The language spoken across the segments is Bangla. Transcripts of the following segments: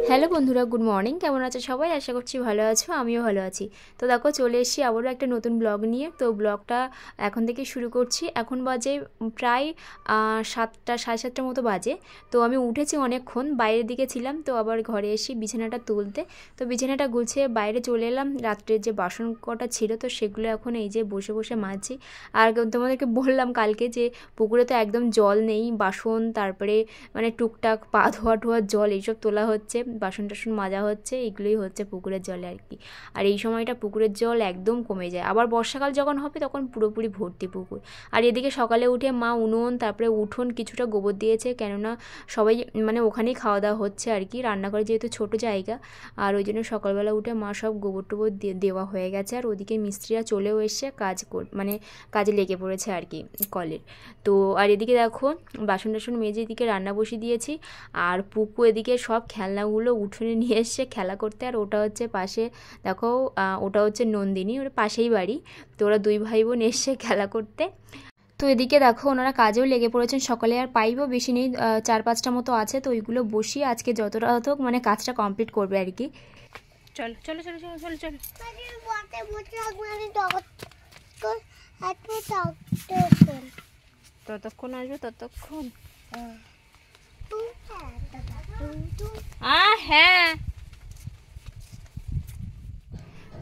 হ্যালো বন্ধুরা, গুড মর্নিং। কেমন আছো সবাই? আশা করছি ভালো আছো, আমিও ভালো আছি। তো দেখো চলে এসেছি আবারও একটা নতুন ব্লগ নিয়ে। তো ব্লগটা এখন থেকে শুরু করছি। এখন বাজে প্রায় 7টা, 7:30টার মতো বাজে। তো আমি উঠেছি অনেকক্ষণ, বাইরের দিকে ছিলাম, তো আবার ঘরে এসে বিছানাটা তুলতে, তো বিছানাটা গুছিয়ে বাইরে চলে এলাম। রাত্রের যে বাসন কটা ছিল তো সেগুলো এখন এই যে বসে বসে মাজছি। আর তোমাদেরকে বললাম কালকে যে পুকুরে তো একদম জল নেই, বাসন তারপরে মানে টুকটাক পা ধোয়ার জল এইসব তোলা হচ্ছে, বাসন টাসন মাজা হচ্ছে, এগুলোই হচ্ছে পুকুরের জলে আর কি। আর এই সময়টা পুকুরের জল একদম কমে যায়, আবার বর্ষাকাল যখন হবে তখন পুরোপুরি ভর্তি পুকুর। আর এদিকে সকালে উঠে মা উনুন তারপরে উঠোন কিছুটা গোবর দিয়েছে, কেননা সবাই মানে ওখানেই খাওয়া দাওয়া হচ্ছে আর কি, রান্নাঘরে যেহেতু ছোটো জায়গা। আর ওই জন্য সকালবেলা উঠে মা সব গোবর টোবর দেওয়া হয়ে গেছে। আর ওদিকে মিস্ত্রিরা চলেও এসে মানে কাজে লেগে পড়েছে আর কি কলের। তো আর এদিকে দেখো বাসন টাসন মেজে এদিকে রান্না বসিয়ে দিয়েছি। আর পুকু এদিকে সব খেলনাগুলো উঠোনে নিয়ে এসছে খেলা করতে। আর ওটা হচ্ছে পাশে দেখো, ওটা হচ্ছে নন্দিনী, ওর পাশেই বাড়ি। তো ওরা দুই ভাই বোন এসছে খেলা করতে। তো এদিকে দেখো ওনারা কাজেও লেগে পড়েছেন সকালে। আর পাইপও বেশি নেই, 4-5টা মতো আছে, তো ওইগুলো বসিয়ে আজকে যতটা হোক মানে কাজটা কমপ্লিট করবে আর কি। চলো চলো চলো চলো চলো চলো ততক্ষণ আসবে, ততক্ষণ হ্যাঁ।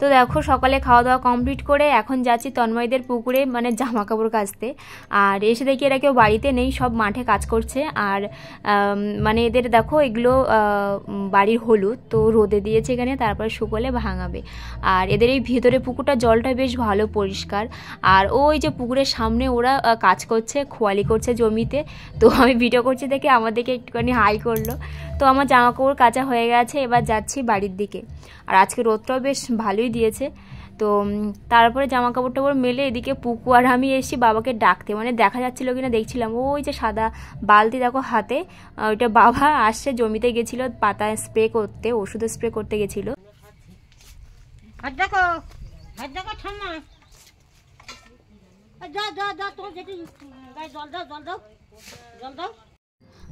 তো দেখো সকালে খাওয়া দাওয়া কমপ্লিট করে এখন যাচ্ছি তন্ময়দের পুকুরে মানে জামা কাপড় কাচতে। আর এসে দেখি এরা কেউ বাড়িতে নেই, সব মাঠে কাজ করছে। আর মানে এদের দেখো এগুলো বাড়ির হলুদ, তো রোদে দিয়েছে এখানে, তারপরে শুকোলে ভাঙাবে। আর এদের এই ভিতরে পুকুরটা জলটা বেশ ভালো পরিষ্কার। আর ওই যে পুকুরের সামনে ওরা কাজ করছে, খোয়ালি করছে জমিতে। তো আমি ভিডিও করছি দেখে আমাদেরকে একটুখানি হাই করলো। তো আমার জামা কাপড় কাচা হয়ে গেছে, এবার যাচ্ছি বাড়ির দিকে। আর আজকে রোদটাও বেশ ভালোই দিয়েছে। তো তারপরে জামা কাপড় টাপড় মেলে এদিকে পুকু আর আমি এসে বাবাকে ডাকতে, মানে দেখা যাচ্ছিলো কিনা দেখছিলাম। ওই যে সাদা বালতি দেখো হাতে, ওইটা বাবা আসছে, জমিতে গেছিলো পাতা স্প্রে করতে, ওষুধের স্প্রে করতে গেছিলো।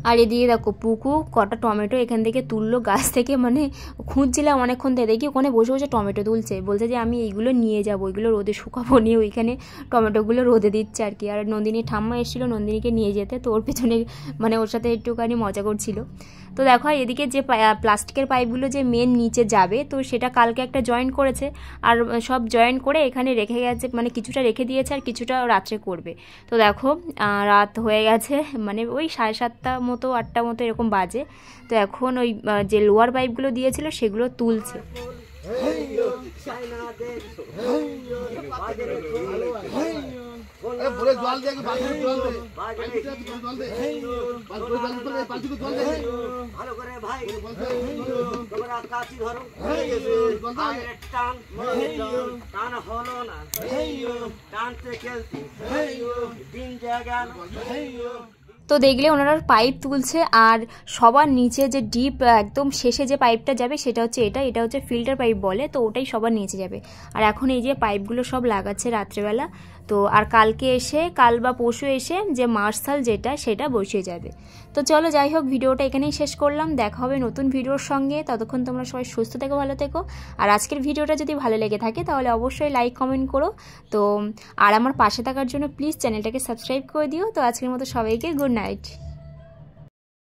আর এদিকে দেখো পুকু কটা টমেটো এখান থেকে তুললো গাছ থেকে, মানে খুঁজছিলাম অনেকক্ষণ থেকে, দেখি ওখানে বসে বসে টমেটো তুলছে, বলছে যে আমি এইগুলো নিয়ে যাবো, ওইগুলো রোদে শুকাবো, নিয়ে ওইখানে টমেটোগুলো রোদে দিচ্ছে আর কি। আর নন্দিনীর ঠাম্মা এসেছিলো নন্দিনীকে নিয়ে যেতে, তো ওর পেছনে মানে ওর সাথে একটুখানি মজা করছিল। তো দেখো এদিকে যে প্লাস্টিকের পাইপগুলো যে মেন নিচে যাবে, তো সেটা কালকে একটা জয়েন করেছে। আর সব জয়েন করে এখানে রেখে গেছে, মানে কিছুটা রেখে দিয়েছে আর কিছুটা রাত্রে করবে। তো দেখো রাত হয়ে গেছে, মানে ওই 7:30টা মতো 8টা মতো এরকম বাজে। তো এখন ওই যে লোয়ার পাইপগুলো দিয়েছিল সেগুলো তুলছে। তো দেখলে ওনারা পাইপ তুলছে। আর সবার নিচে যে ডিপ একদম শেষে যে পাইপটা যাবে সেটা হচ্ছে এটা হচ্ছে ফিল্টার পাইপ বলে, তো ওটাই সবার নিচে যাবে। আর এখন এই যে পাইপগুলো সব লাগাচ্ছে রাত্রেবেলা। তো আর কাল বা পরশু এসে যে মার্শাল সেটা বসিয়ে যাবে। তো চলো যাই হোক, ভিডিওটা এখানেই শেষ করলাম, দেখা হবে নতুন ভিডিওর সঙ্গে। ততক্ষণ তোমরা সবাই সুস্থ থেকো, ভালো থেকো। আর আজকের ভিডিওটা যদি ভালো লেগে থাকে তাহলে অবশ্যই লাইক কমেন্ট করো। তো আর আমার পাশে থাকার জন্য প্লিজ চ্যানেলটাকে সাবস্ক্রাইব করে দিও। তো আজকের মতো সবাইকে গুড নাইট।